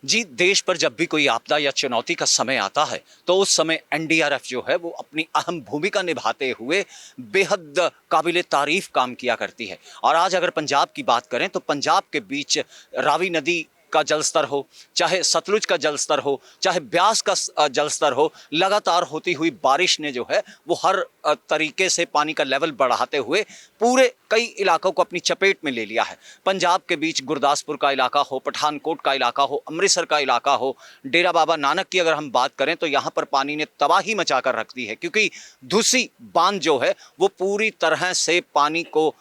जी, देश पर जब भी कोई आपदा या चुनौती का समय आता है, तो उस समय एनडीआरएफ जो है वो अपनी अहम भूमिका निभाते हुए बेहद काबिले तारीफ काम किया करती है। और आज अगर पंजाब की बात करें तो पंजाब के बीच रावी नदी का जलस्तर हो, चाहे सतलुज का जलस्तर हो, चाहे ब्यास का जलस्तर हो, लगातार होती हुई बारिश ने जो है वो हर तरीके से पानी का लेवल बढ़ाते हुए पूरे कई इलाकों को अपनी चपेट में ले लिया है। पंजाब के बीच गुरदासपुर का इलाका हो, पठानकोट का इलाका हो, अमृतसर का इलाका हो, डेरा बाबा नानक की अगर हम बात करें तो यहाँ पर पानी ने तबाही मचा कर रख दी है, क्योंकि धुसी बांध जो है वो पूरी तरह से पानी को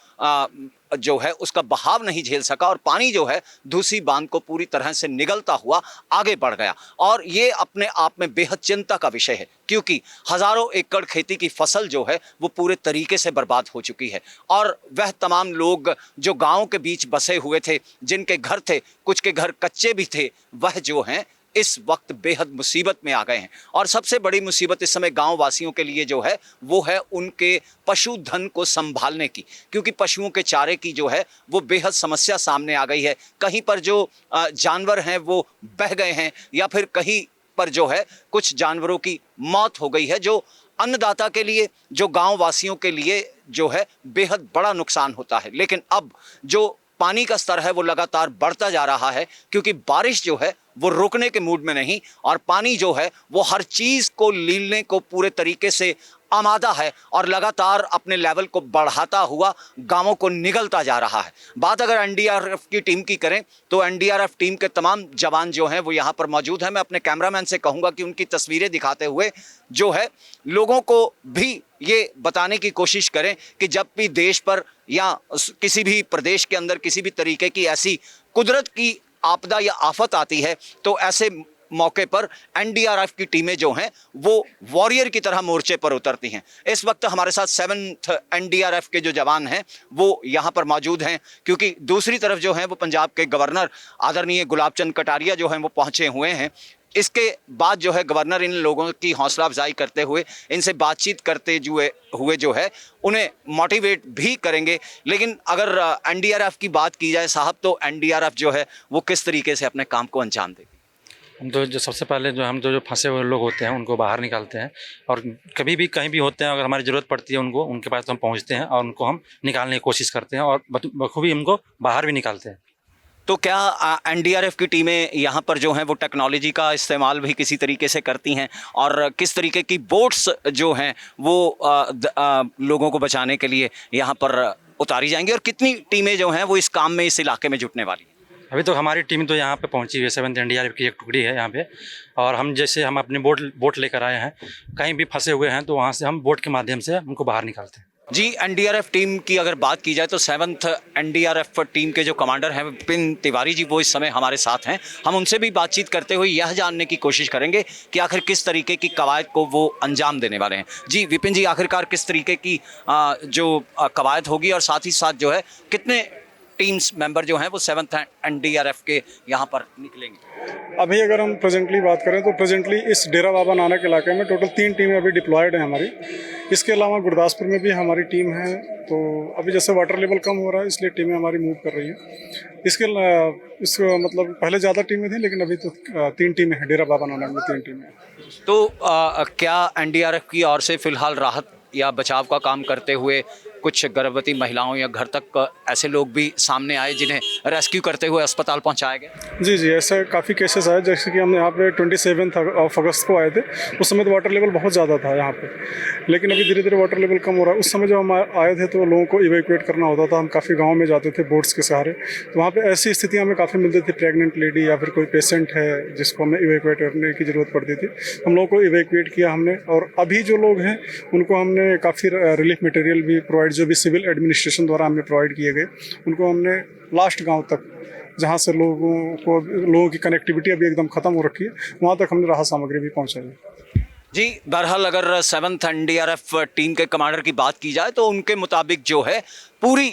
जो है उसका बहाव नहीं झेल सका और पानी जो है धुसी बांध को पूरी तरह से निगलता हुआ आगे बढ़ गया। और ये अपने आप में बेहद चिंता का विषय है, क्योंकि हजारों एकड़ खेती की फसल जो है वो पूरे तरीके से बर्बाद हो चुकी है। और वह तमाम लोग जो गांव के बीच बसे हुए थे, जिनके घर थे, कुछ के घर कच्चे भी थे, वह जो हैं इस वक्त बेहद मुसीबत में आ गए हैं। और सबसे बड़ी मुसीबत इस समय गांव वासियों के लिए जो है वो है उनके पशुधन को संभालने की, क्योंकि पशुओं के चारे की जो है वो बेहद समस्या सामने आ गई है। कहीं पर जो जानवर हैं वो बह गए हैं, या फिर कहीं पर जो है कुछ जानवरों की मौत हो गई है, जो अन्नदाता के लिए, जो गांव वासियों के लिए जो है बेहद बड़ा नुकसान होता है। लेकिन अब जो पानी का स्तर है वो लगातार बढ़ता जा रहा है, क्योंकि बारिश जो है वो रुकने के मूड में नहीं, और पानी जो है वो हर चीज़ को लीलने को पूरे तरीके से आमादा है और लगातार अपने लेवल को बढ़ाता हुआ गांवों को निगलता जा रहा है। बात अगर एनडीआरएफ की टीम की करें तो एनडीआरएफ टीम के तमाम जवान जो हैं वो यहाँ पर मौजूद हैं। मैं अपने कैमरामैन से कहूँगा कि उनकी तस्वीरें दिखाते हुए जो है लोगों को भी ये बताने की कोशिश करें कि जब भी देश पर या किसी भी प्रदेश के अंदर किसी भी तरीके की ऐसी कुदरत की आपदा या आफत आती है तो ऐसे मौके पर एनडीआरएफ की टीमें जो हैं वो वॉरियर की तरह मोर्चे पर उतरती हैं। इस वक्त हमारे साथ 7th एनडीआरएफ के जो जवान हैं वो यहाँ पर मौजूद हैं, क्योंकि दूसरी तरफ जो हैं वो पंजाब के गवर्नर आदरणीय गुलाब चंद कटारिया जो हैं वो पहुँचे हुए हैं। इसके बाद जो है गवर्नर इन लोगों की हौसला अफजाई करते हुए, इनसे बातचीत करते हुए जो है उन्हें मोटिवेट भी करेंगे। लेकिन अगर एनडीआरएफ की बात की जाए साहब, तो एनडीआरएफ जो है वो किस तरीके से अपने काम को अंजाम देगी? हम तो जो सबसे पहले हम जो फंसे हुए लोग होते हैं उनको बाहर निकालते हैं, और कभी भी कहीं भी होते हैं अगर हमारी ज़रूरत पड़ती है उनको, उनके पास तो हम पहुंचते हैं और उनको हम निकालने की कोशिश करते हैं और बखूबी उनको बाहर भी निकालते हैं। तो क्या एनडीआरएफ की टीमें यहाँ पर जो हैं वो टेक्नोलॉजी का इस्तेमाल भी किसी तरीके से करती हैं, और किस तरीके की बोट्स जो हैं वो लोगों को बचाने के लिए यहाँ पर उतारी जाएंगी, और कितनी टीमें जो हैं वो इस काम में, इस इलाके में जुटने वाली हैं? अभी तो हमारी टीम तो यहाँ पे पहुँची हुई है, 7th एनडीआरएफ की एक टुकड़ी है यहाँ पे, और हम हम अपनी बोट लेकर आए हैं। कहीं भी फंसे हुए हैं तो वहाँ से हम बोट के माध्यम से उनको बाहर निकालते हैं। जी, एनडीआरएफ टीम की अगर बात की जाए तो 7th एनडीआरएफ टीम के जो कमांडर हैं विपिन तिवारी जी, वो इस समय हमारे साथ हैं। हम उनसे भी बातचीत करते हुए यह जानने की कोशिश करेंगे कि आखिर किस तरीके की कवायद को वो अंजाम देने वाले हैं। जी विपिन जी, आखिरकार किस तरीके की जो कवायद होगी, और साथ ही साथ जो है कितने टीम्स मेंबर जो हैं वो 7th एनडीआरएफ के यहाँ पर निकलेंगे? अभी अगर हम प्रेजेंटली बात करें तो प्रेजेंटली इस डेरा बाबा नानक इलाके में टोटल 3 टीमें अभी डिप्लॉयड हैं हमारी। इसके अलावा गुरदासपुर में भी हमारी टीम है। तो अभी जैसे वाटर लेवल कम हो रहा है इसलिए टीमें हमारी मूव कर रही हैं। इस मतलब पहले ज़्यादा टीमें थी, लेकिन अभी तो 3 टीमें हैं। डेरा बाबा नानक में 3 टीमें हैं। तो क्या एनडीआरएफ की ओर से फिलहाल राहत या बचाव का काम करते हुए कुछ गर्भवती महिलाओं या घर तक ऐसे लोग भी सामने आए जिन्हें रेस्क्यू करते हुए अस्पताल पहुंचाया गया? जी जी, ऐसे काफ़ी केसेस आए। जैसे कि हम यहाँ पे 27 अगस्त को आए थे, उस समय तो वाटर लेवल बहुत ज़्यादा था यहाँ पे, लेकिन अभी धीरे धीरे वाटर लेवल कम हो रहा है। उस समय जब हम आए थे तो लोगों को इवैक्यूएट करना होता था। हम काफ़ी गाँव में जाते थे बोट्स के सहारे, तो वहाँ पर ऐसी स्थितियाँ हमें काफ़ी मिलती थी। प्रेगनेंट लेडी या फिर कोई पेशेंट है जिसको हमें इवैक्यूएट करने की ज़रूरत पड़ती थी, हम लोगों को इवैक्यूएट किया हमने। और अभी जो लोग हैं उनको हमने काफ़ी रिलीफ मटेरियल भी प्रोवाइड, जो भी सिविल एडमिनिस्ट्रेशन द्वारा हमें प्रोवाइड किए गए, उनको हमने लास्ट गांव तक, जहां से लोगों की कनेक्टिविटी अभी एकदम ख़त्म हो रखी है, वहां तक हमने राहत सामग्री भी पहुंचाई। जी, बहरहाल अगर 7th एनडीआरएफ टीम के कमांडर की बात की जाए तो उनके मुताबिक जो है पूरी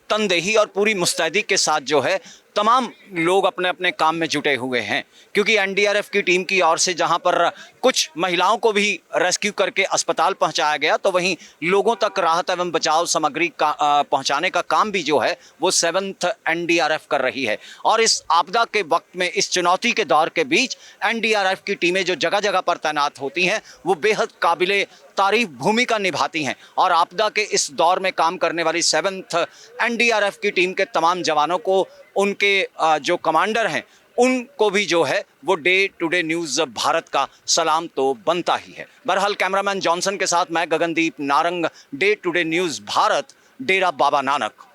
तनदेही और पूरी मुस्तैदी के साथ जो है तमाम लोग अपने अपने काम में जुटे हुए हैं, क्योंकि एनडीआरएफ की टीम की ओर से जहां पर कुछ महिलाओं को भी रेस्क्यू करके अस्पताल पहुंचाया गया, तो वहीं लोगों तक राहत एवं बचाव सामग्री का पहुंचाने का काम भी जो है वो 7th एनडीआरएफ कर रही है। और इस आपदा के वक्त में, इस चुनौती के दौर के बीच एनडीआरएफ की टीमें जो जगह जगह पर तैनात होती हैं वो बेहद काबिले तारीफ भूमिका निभाती हैं। और आपदा के इस दौर में काम करने वाली 7th एनडीआरएफ की टीम के तमाम जवानों को, उनके जो कमांडर हैं, उनको भी जो है वो day to day news Bharat का सलाम तो बनता ही है। बहरहाल कैमरामैन जॉनसन के साथ मैं Gagandeep Narang, day to day news Bharat, Dera Baba Nanak.